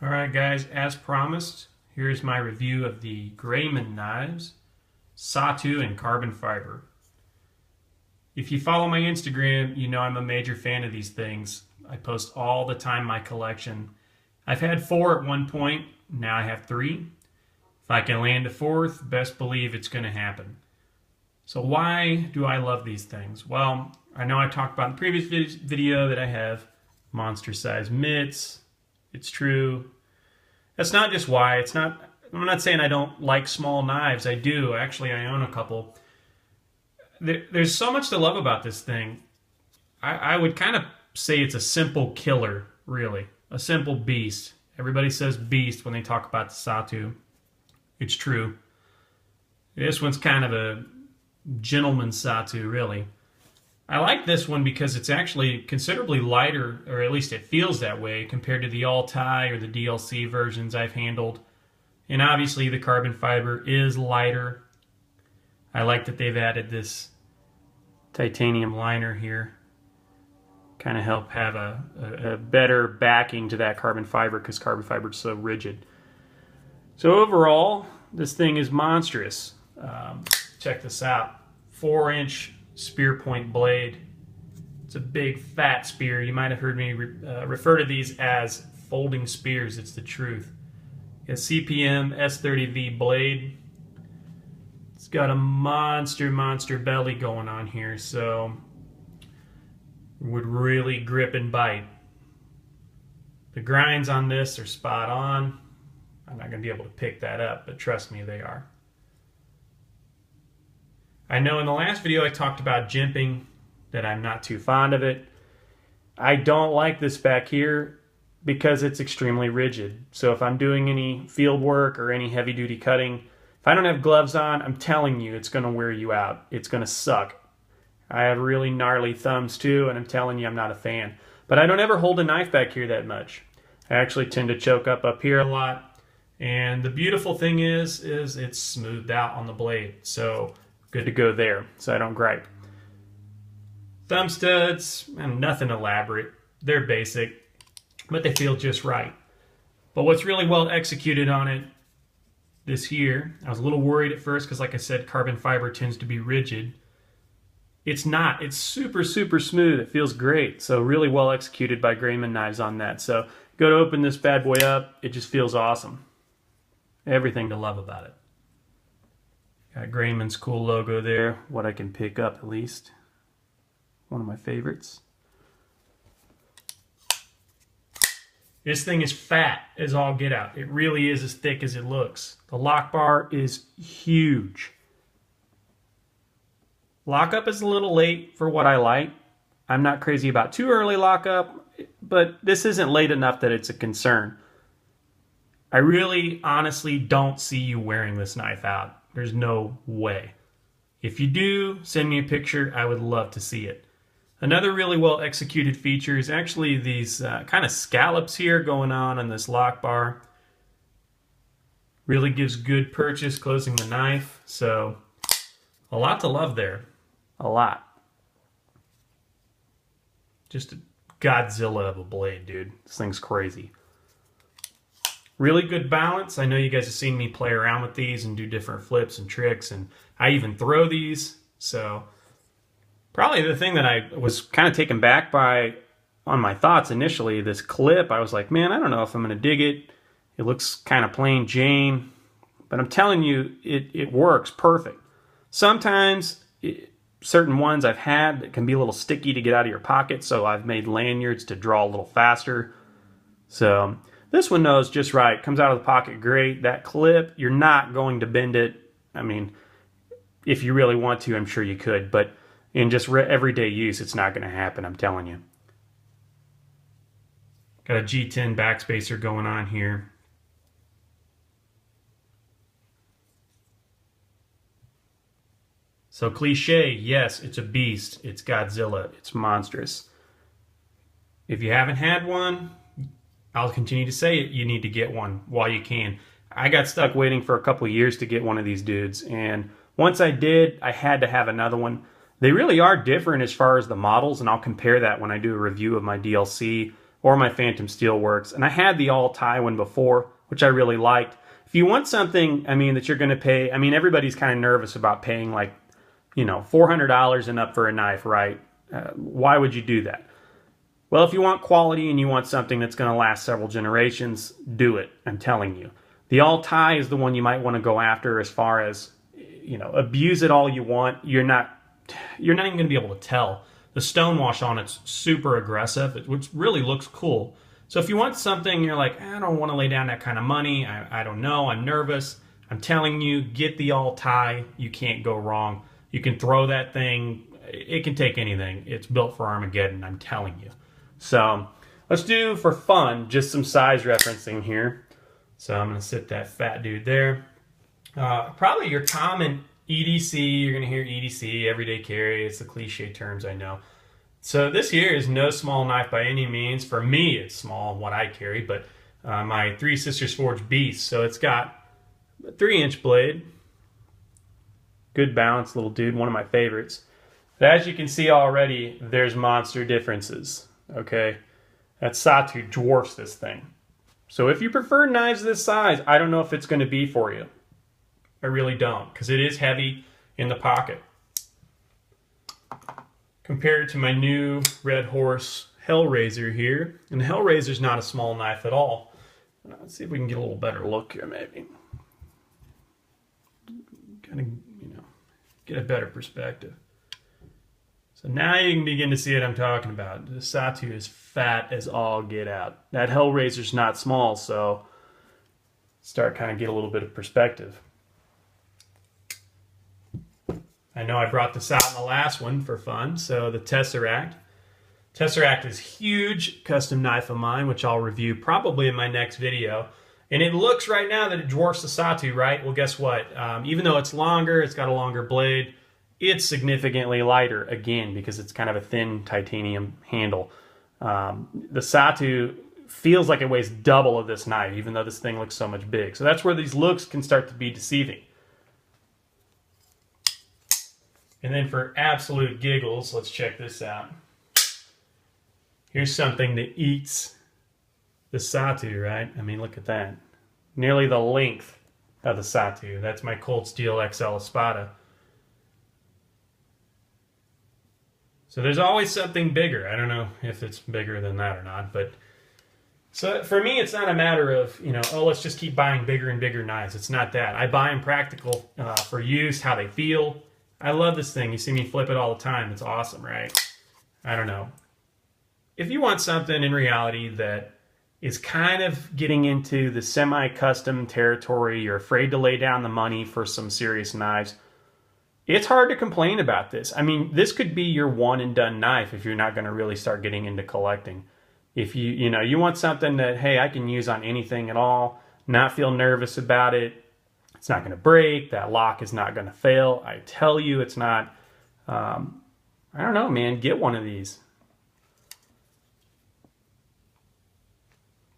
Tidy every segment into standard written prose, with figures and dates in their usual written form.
Alright guys, as promised, here's my review of the Grayman Knives Satu in carbon fiber. If you follow my Instagram, you know I'm a major fan of these things. I post all the time my collection. I've had 4 at one point, now I have 3. If I can land a 4th, best believe it's going to happen. So why do I love these things? Well, I know I talked about in the previous video that I have monster size mitts. It's true. That's not just why. I'm not saying I don't like small knives. I do. Actually, I own a couple. There's so much to love about this thing. I would kind of say it's a simple killer, really. A simple beast. Everybody says beast when they talk about the Satu. It's true. This one's kind of a gentleman Satu, really. I like this one because it's actually considerably lighter, or at least it feels that way, compared to the all-tie or the DLC versions I've handled. And obviously the carbon fiber is lighter. I like that they've added this titanium liner here. Kind of help have a better backing to that carbon fiber because carbon fiber is so rigid. So overall, this thing is monstrous. Check this out. 4-inch spear point blade. It's a big fat spear. You might have heard me refer to these as folding spears. It's the truth. A CPM S30V blade. It's got a monster belly going on here, so would really grip and bite. The grinds on this are spot on. I'm not going to be able to pick that up, but trust me, they are. I know in the last video I talked about jimping, that I'm not too fond of it. I don't like this back here because it's extremely rigid. So if I'm doing any field work or any heavy duty cutting, if I don't have gloves on, I'm telling you it's going to wear you out. It's going to suck. I have really gnarly thumbs too, and I'm telling you I'm not a fan. But I don't ever hold a knife back here that much. I actually tend to choke up here a lot. And the beautiful thing is it's smoothed out on the blade. So good to go there, so I don't gripe. Thumb studs, nothing elaborate. They're basic, but they feel just right. But what's really well executed on it, this here, I was a little worried at first because like I said, carbon fiber tends to be rigid. It's not. It's super smooth. It feels great. So really well executed by Grayman Knives on that. So go to open this bad boy up. It just feels awesome. Everything to love about it. Got Grayman's cool logo there. What I can pick up at least. One of my favorites. This thing is fat as all get out. It really is as thick as it looks. The lock bar is huge. Lockup is a little late for what I like. I'm not crazy about too early lockup, but this isn't late enough that it's a concern. I really honestly don't see you wearing this knife out. There's no way. If you do, send me a picture. I would love to see it. Another really well executed feature is actually these kind of scallops here going on this lock bar. Really gives good purchase closing the knife. So a lot to love there. A lot. Just a Godzilla of a blade, dude. This thing's crazy. Really good balance. I know you guys have seen me play around with these and do different flips and tricks, and I even throw these. So probably the thing that I was kind of taken back by on my thoughts initially, this clip, I was like, man, I don't know if I'm going to dig it. It looks kind of plain Jane, but I'm telling you, it works perfect. Sometimes certain ones I've had that can be a little sticky to get out of your pocket, so I've made lanyards to draw a little faster. So this one knows just right. Comes out of the pocket great. That clip, you're not going to bend it. I mean, if you really want to, I'm sure you could. But in just everyday use, it's not going to happen, I'm telling you. Got a G10 backspacer going on here. So cliche, yes, it's a beast. It's Godzilla. It's monstrous. If you haven't had one, I'll continue to say it, you need to get one while you can. I got stuck waiting for a couple of years to get one of these dudes, and once I did, I had to have another one. They really are different as far as the models, and I'll compare that when I do a review of my DLC or my Phantom Steel works. And I had the all-tie one before, which I really liked. If you want something, I mean, that you're going to pay, I mean, everybody's kind of nervous about paying like, you know, $400 and up for a knife, right? Why would you do that? Well, if you want quality and you want something that's going to last several generations, do it. I'm telling you. The all-tie is the one you might want to go after as far as, you know, abuse it all you want. You're not even going to be able to tell. The stonewash on it's super aggressive, which really looks cool. So if you want something, you're like, I don't want to lay down that kind of money. I don't know. I'm nervous. I'm telling you, get the all-tie. You can't go wrong. You can throw that thing. It can take anything. It's built for Armageddon, I'm telling you. So let's do, for fun, just some size referencing here. So I'm going to sit that fat dude there. Probably your common EDC. You're going to hear EDC, everyday carry. It's the cliche terms, I know. So this here is no small knife by any means. For me, it's small, what I carry, but my Three Sisters Forge Beast. So it's got a 3-inch blade. Good balance, little dude, one of my favorites. But as you can see already, there's monster differences, okay? That Satu dwarfs this thing. So if you prefer knives this size, I don't know if it's going to be for you. I really don't, because it is heavy in the pocket. Compared to my new Red Horse Hellraiser here. And the Hellraiser's not a small knife at all. Let's see if we can get a little better look here, maybe. Kind of, you know, get a better perspective. So now you can begin to see what I'm talking about. The Satu is fat as all get out. That Hellraiser's not small, so start kind of get a little bit of perspective. I know I brought this out in the last one for fun, so the Tesseract. Tesseract is huge custom knife of mine, which I'll review probably in my next video. And it looks right now that it dwarfs the Satu, right? Well, guess what? Even though it's longer, it's got a longer blade, it's significantly lighter, again, because it's kind of a thin titanium handle. The Satu feels like it weighs double of this knife, even though this thing looks so much big. So that's where these looks can start to be deceiving. And then for absolute giggles, let's check this out. Here's something that eats the Satu, right? I mean, look at that. Nearly the length of the Satu. That's my Cold Steel XL Espada. So there's always something bigger. I don't know if it's bigger than that or not, but so for me, it's not a matter of, you know, oh, let's just keep buying bigger and bigger knives. It's not that. I buy them practical for use, how they feel. I love this thing. You see me flip it all the time. It's awesome, right? I don't know. If you want something in reality that is kind of getting into the semi-custom territory, you're afraid to lay down the money for some serious knives, it's hard to complain about this. I mean, this could be your one and done knife if you're not going to really start getting into collecting. If you want something that, hey, I can use on anything at all, not feel nervous about it, it's not going to break, that lock is not going to fail. I tell you, it's not. I don't know, man. Get one of these.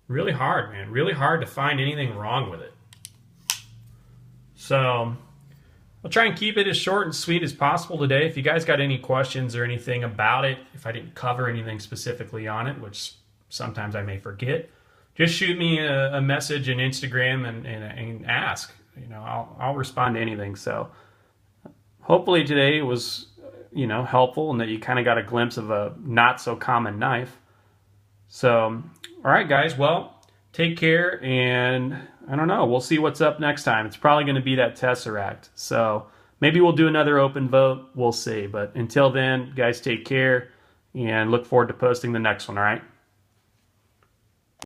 Really hard, man. Really hard to find anything wrong with it. So I'll try and keep it as short and sweet as possible today. If you guys got any questions or anything about it, if I didn't cover anything specifically on it, which sometimes I may forget, just shoot me a message on Instagram and ask. You know, I'll respond to anything. So hopefully today was, you know, helpful and that you kind of got a glimpse of a not so common knife. So, all right, guys. Well, take care, and I don't know. We'll see what's up next time. It's probably going to be that Tesseract. So maybe we'll do another open vote. We'll see. But until then, guys, take care and look forward to posting the next one. All right.